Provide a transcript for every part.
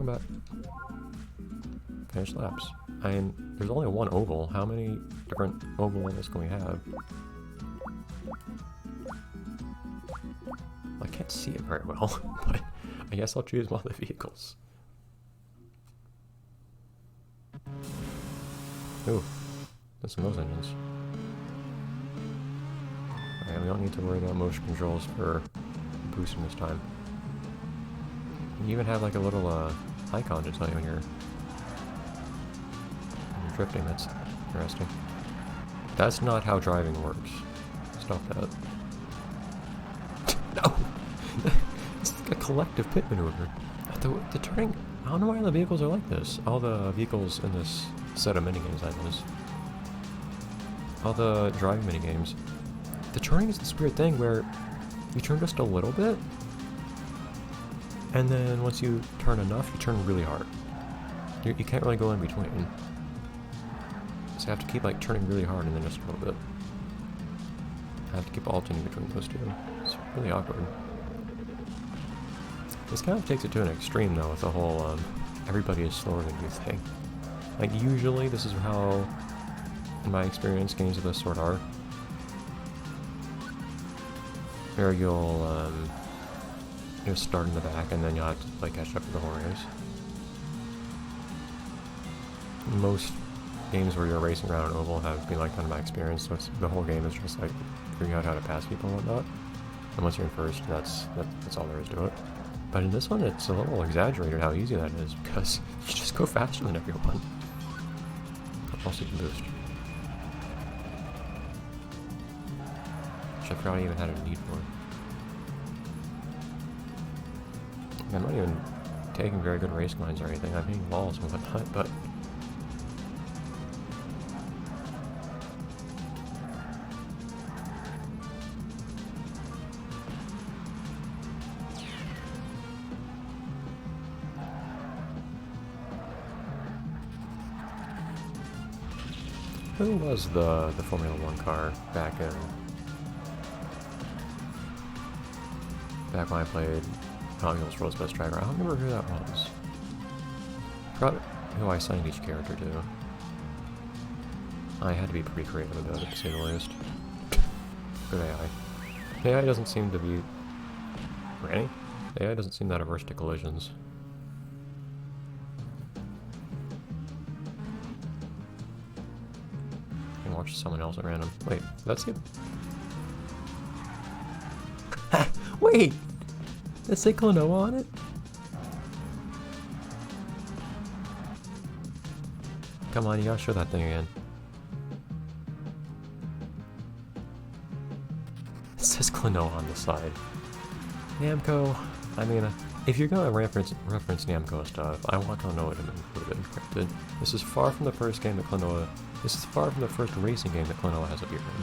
talking about finish laps. I mean, there's only one oval. How many different oval levels can we have? I can't see it very well, but I guess I'll choose one of the vehicles. Ooh, that's some of those engines. Alright, we don't need to worry about motion controls for boosting this time. You even have like a little icon to tell you when you're drifting. That's interesting. That's not how driving works. Stop that. No! It's like a collective pit maneuver. The turning... I don't know why the vehicles are like this. All the vehicles in this set of minigames, that is. All the driving minigames. The turning is this weird thing where you turn just a little bit, and then once you turn enough, you turn really hard. You can't really go in between. So you have to keep like turning really hard and then just a little bit. I have to keep alternating between those two. It's really awkward. This kind of takes it to an extreme though with the whole everybody is slower than you thing. Like usually this is how, in my experience, games of this sort are. Where you'll start in the back and then you'll have to like catch up with the whole race. Most games where you're racing around an oval have been like kind of my experience, so the whole game is just like figuring out how to pass people and whatnot. And once you're in first, that's all there is to it. But in this one, it's a little exaggerated how easy that is, because you just go faster than everyone. Also, you can boost. Which I forgot I even had a need for. I'm not even taking very good race lines or anything. I'm hitting walls and whatnot, but... Who was the Formula 1 car back when I played World's World's Best Driver? I don't remember who that was. I forgot who I assigned each character to. I had to be pretty creative about it, to say the least. Good AI. AI doesn't seem to be... Really? AI doesn't seem that averse to collisions. Watch someone else at random. Wait, that's it? Wait! Does it say Klonoa on it? Come on, you gotta show that thing again. It says Klonoa on the side. Namco, I mean, if you're gonna reference Namco stuff, I want Klonoa to be included. Granted, this is far from the first game that Klonoa... This is far from the first racing game that Klonoa has appeared in.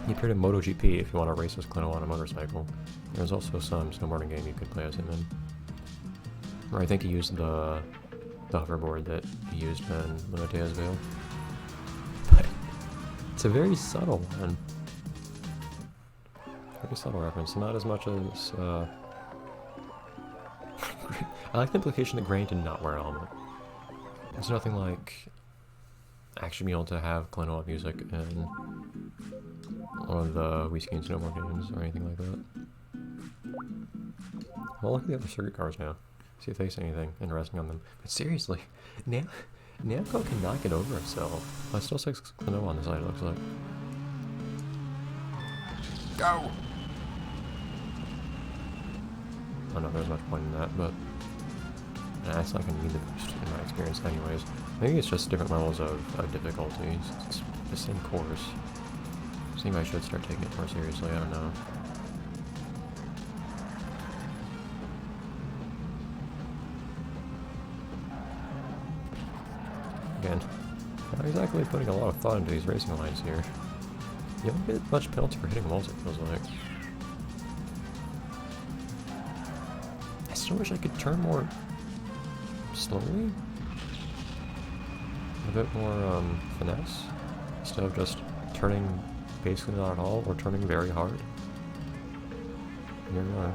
He appeared in MotoGP if you want to race as Klonoa on a motorcycle. There's also some snowboarding game you could play as him in. Or I think he used the hoverboard that he used in Lunatea's Veil. But it's a very subtle one. Very subtle reference, not as much as... I like the implication that Granny did not wear a helmet. It's nothing like actually being able to have Klonoa music in one of the Wii Ski and Snowboard games or anything like that. Well, look at the other circuit cars now. See if they say anything interesting on them. But seriously, Namco cannot get over itself. It still says Klonoa on the side, it looks like. Go! I don't know if there's much point in that, but... it's not going to need the boost in my experience anyways. Maybe it's just different levels of difficulty. It's the same course. So maybe I should start taking it more seriously, I don't know. Again, not exactly putting a lot of thought into these racing lines here. You don't get much penalty for hitting walls, it feels like. I still wish I could turn more slowly? A bit more finesse? Instead of just turning basically not at all, or turning very hard. Here we are.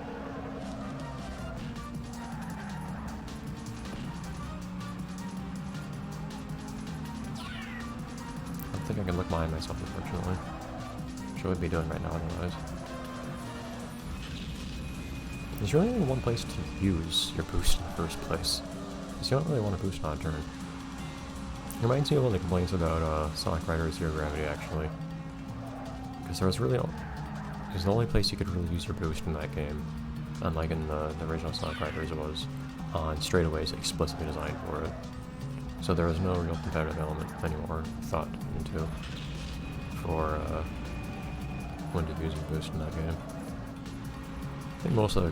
think I can look behind myself, unfortunately. Which I would be doing right now otherwise. There's really only one place to use your boost in the first place. Because you don't really want to boost on a turn. It reminds me of one of the complaints about Sonic Riders Zero Gravity, actually. Because there was really... It was the only place you could really use your boost in that game. Unlike in the original Sonic Riders, it was on straightaways explicitly designed for it. So there was no real competitive element anymore thought into for when to use your boost in that game. I think most of the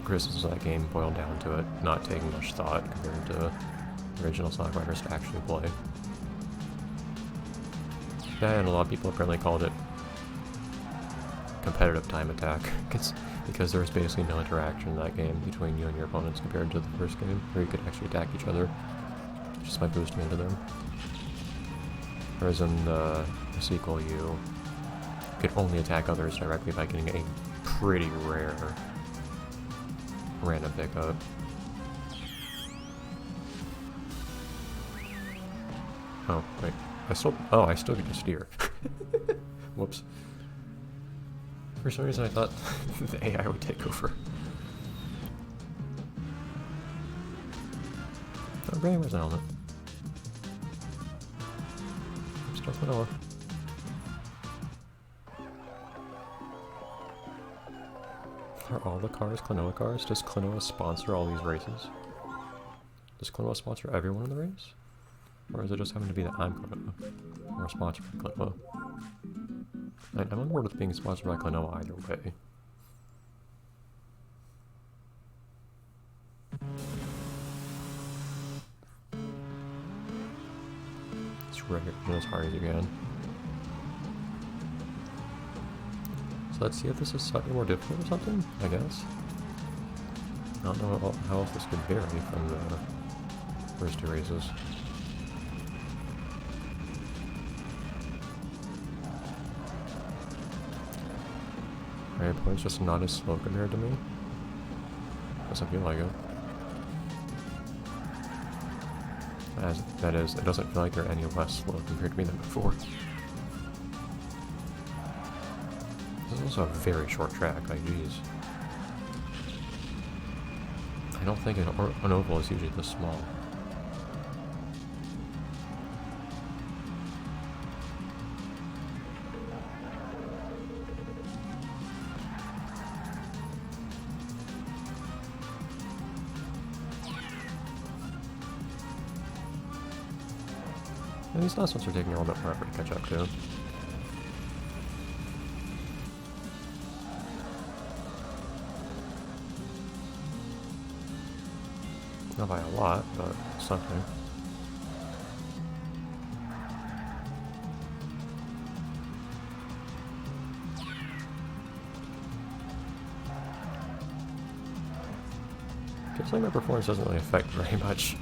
criticisms of that game boiled down to it not taking much thought compared to the original Sonic Riders to actually play. Yeah, and a lot of people apparently called it competitive time attack, because there was basically no interaction in that game between you and your opponents compared to the first game, where you could actually attack each other just by boosting into them. Whereas in the sequel, you could only attack others directly by getting a pretty rare random pickup. Oh, wait. I still get to steer. Whoops. For some reason I thought the AI would take over. Oh, great, where's the helmet? I'm still Klonoa. Are all the cars Klonoa cars? Does Klonoa sponsor all these races? Does Klonoa sponsor everyone in the race? Or does it just happen to be that I'm Klonoa? Or sponsored by Klonoa? I'm on board with being sponsored by Klonoa either way. Just wreck it as hard as you can. So let's see if this is slightly more difficult or something, I guess. I don't know how else this could vary from the first two races. Right, point's just not as slow compared to me. Doesn't feel like it. That is, it doesn't feel like they're any less slow compared to me than before. This is also a very short track, like geez. I don't think an oval is usually this small. And these last ones are taking a little bit forever to catch up to. Not by a lot, but something. Feels like my performance doesn't really affect very much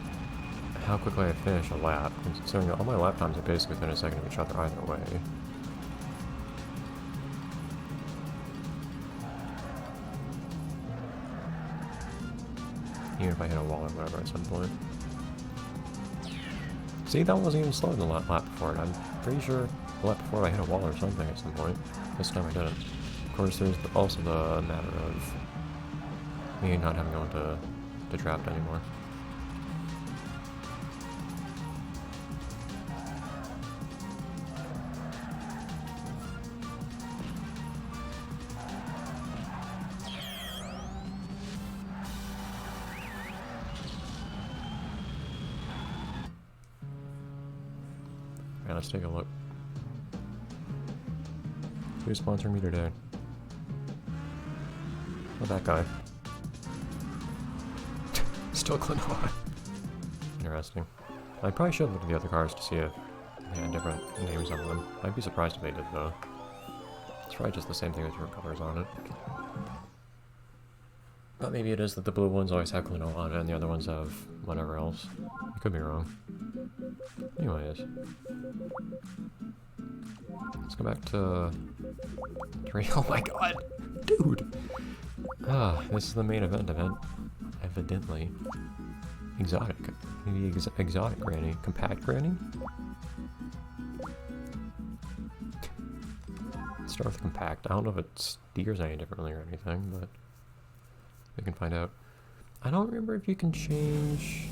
how quickly I finish a lap, considering all my lap times are basically within a second of each other either way. Even if I hit a wall or whatever at some point. See, that wasn't even slower than the lap before it. I'm pretty sure the lap before I hit a wall or something at some point. This time I didn't. Of course, there's also the matter of me not having gone to draft anymore. Yeah, let's take a look. Who's sponsoring me today? Oh, that guy. Still Klonoa. Interesting. I probably should look at the other cars to see if they had different names on them. I'd be surprised if they did, though. It's probably just the same thing with different colors on it. But maybe it is that the blue ones always have Klonoa on it and the other ones have whatever else. I could be wrong. Anyways. Let's go back to... Oh my god! Dude! Ah, this is the main event. Evidently. Exotic. Maybe exotic granny. Compact granny? start with compact. I don't know if it steers any differently or anything, but we can find out. I don't remember if you can change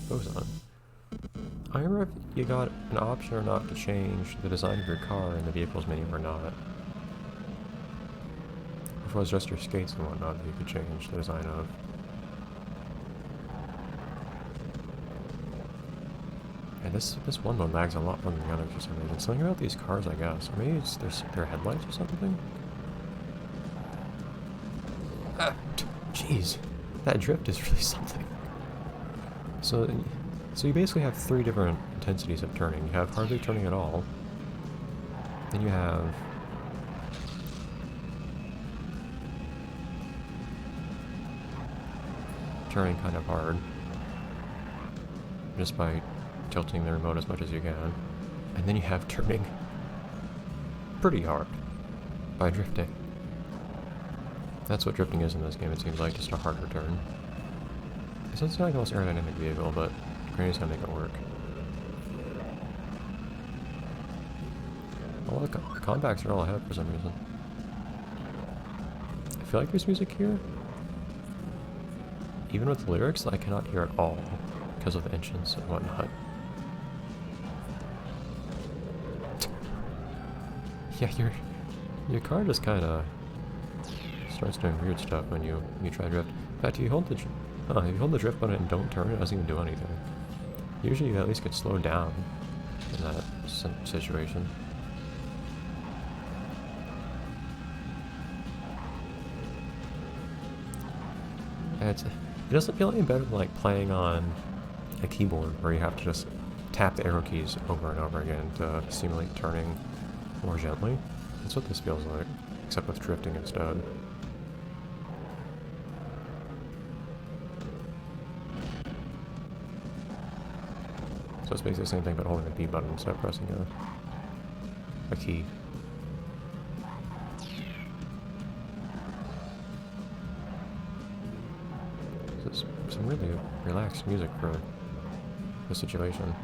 boson. I remember if you got an option or not to change the design of your car in the vehicles menu or not. If it was just your skates and whatnot that you could change the design of. And this one mode lags a lot more than the others for some reason. Something about these cars, I guess. Or maybe it's their headlights or something? Ah, jeez. That drift is really something. So you basically have 3 different intensities of turning. You have hardly turning at all. Then you have turning kind of hard, just by tilting the remote as much as you can. And then you have turning pretty hard by drifting. That's what drifting is in this game, it seems like, just a harder turn. It's not like the most aerodynamic vehicle, but Granny's gonna make it work. All the compacts are all ahead for some reason. I feel like there's music here. Even with the lyrics, I cannot hear at all because of the engines and whatnot. Yeah, your car just kind of starts doing weird stuff when you try to drift. In fact, if you hold the drift button and don't turn, it doesn't even do anything. Usually you at least get slowed down in that situation. And it doesn't feel any better than like playing on a keyboard where you have to just tap the arrow keys over and over again to simulate turning more gently. That's what this feels like, except with drifting instead. So it's basically the same thing but holding the B button instead of pressing a key. So it's some really relaxed music for the situation.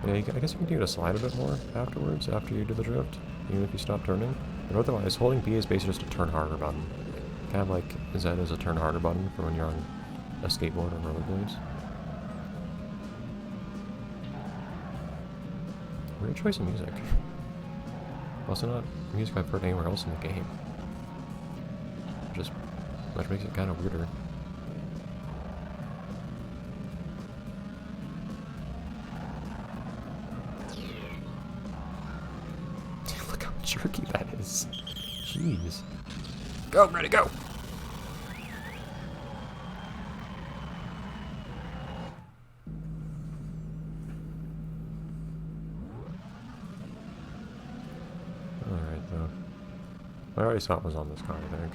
Yeah, I guess you can do it a slide a bit more afterwards, after you do the drift, even if you stop turning. But otherwise, holding B is basically just a turn harder button. Kind of like Z is a turn harder button for when you're on a skateboard or rollerblades. Weird choice of music. Also not music I've heard anywhere else in the game. Which makes it kind of weirder. Look how jerky that is. Jeez. Go, ready, go! Alright, though. I already saw it was on this car, I think.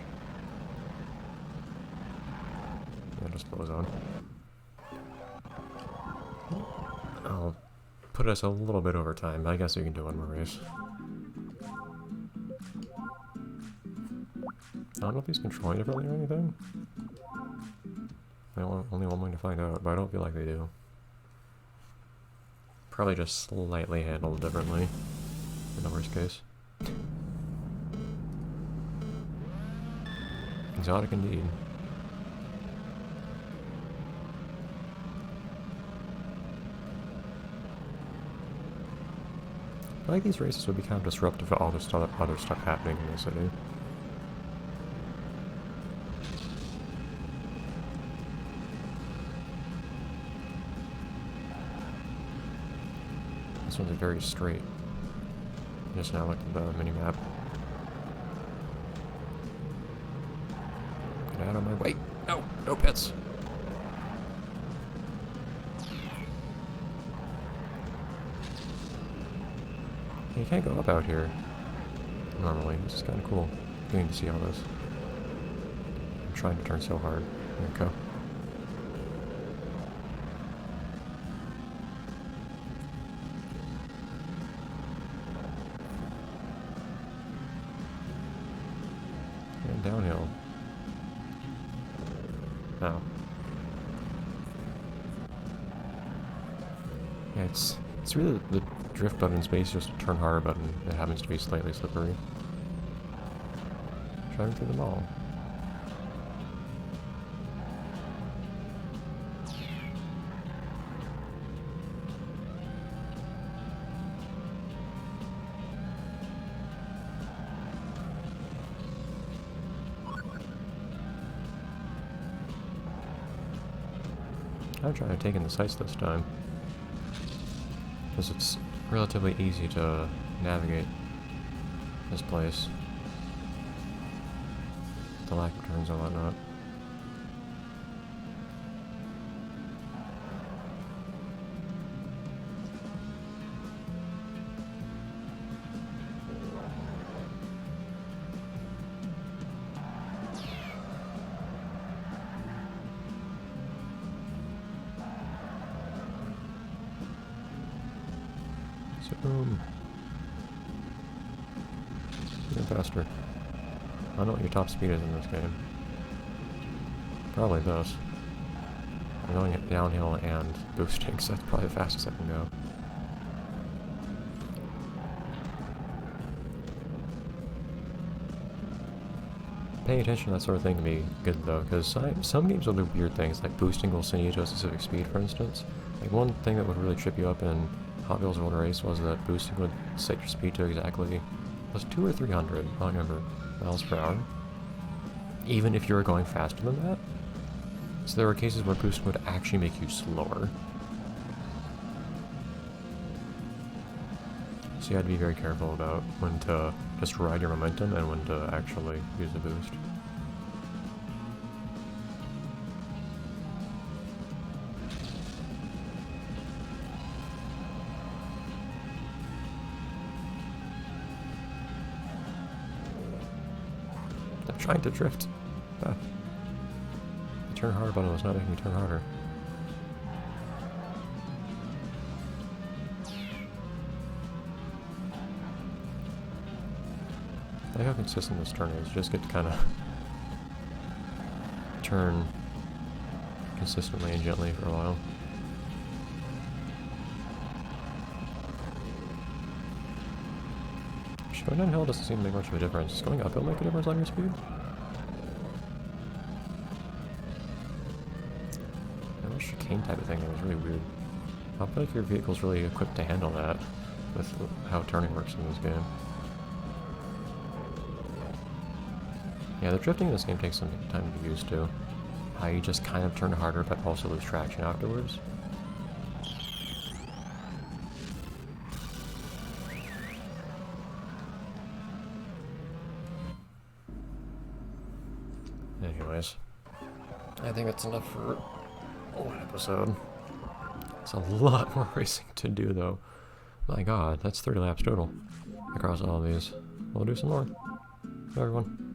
Yeah, just blows on. I'll put us a little bit over time, but I guess we can do one more race. I don't know if he's controlling differently or anything. Only one way to find out, but I don't feel like they do. Probably just slightly handled differently, in the worst case. Exotic indeed. I feel like these races would be kind of disruptive to all this other stuff happening in the city. This one's very straight. Just now look at the mini-map. Get out of my way! No! No pits! You can't go up out here normally. This is kind of cool. Getting to see all this. I'm trying to turn so hard. There we go. And downhill. Oh. Yeah, it's It's really the drift button space, just a turn harder button. It happens to be slightly slippery. Driving through the mall. I'm trying to take in the sights this time, because it's relatively easy to navigate this place. The lack of turns and whatnot. Boom. Even faster. I don't know what your top speed is in this game. Probably this. I'm going it downhill and boosting, so that's probably the fastest I can go. Paying attention to that sort of thing can be good though, because some games will do weird things, like boosting will send you to a specific speed, for instance. Like one thing that would really trip you up in Hot Wheels World Race was that boosting would set your speed to exactly, was 200 or 300, I don't remember, miles per hour. Even if you were going faster than that. So there were cases where boosting would actually make you slower. So you had to be very careful about when to just ride your momentum and when to actually use the boost. I'm trying to drift. Ah. The turn harder button was not making me turn harder. I like how consistent this turn is. You just get to kind of turn consistently and gently for a while. Going downhill doesn't seem to make much of a difference. Does going uphill make a difference on your speed? That was a chicane type of thing that was really weird. I feel like your vehicle's really equipped to handle that with how turning works in this game. Yeah, the drifting in this game takes some time to get used to. How you just kind of turn harder but also lose traction afterwards. Anyways, I think that's enough for one episode. It's a lot more racing to do though. My god, that's 30 laps total across all of these. We'll do some more. Bye everyone.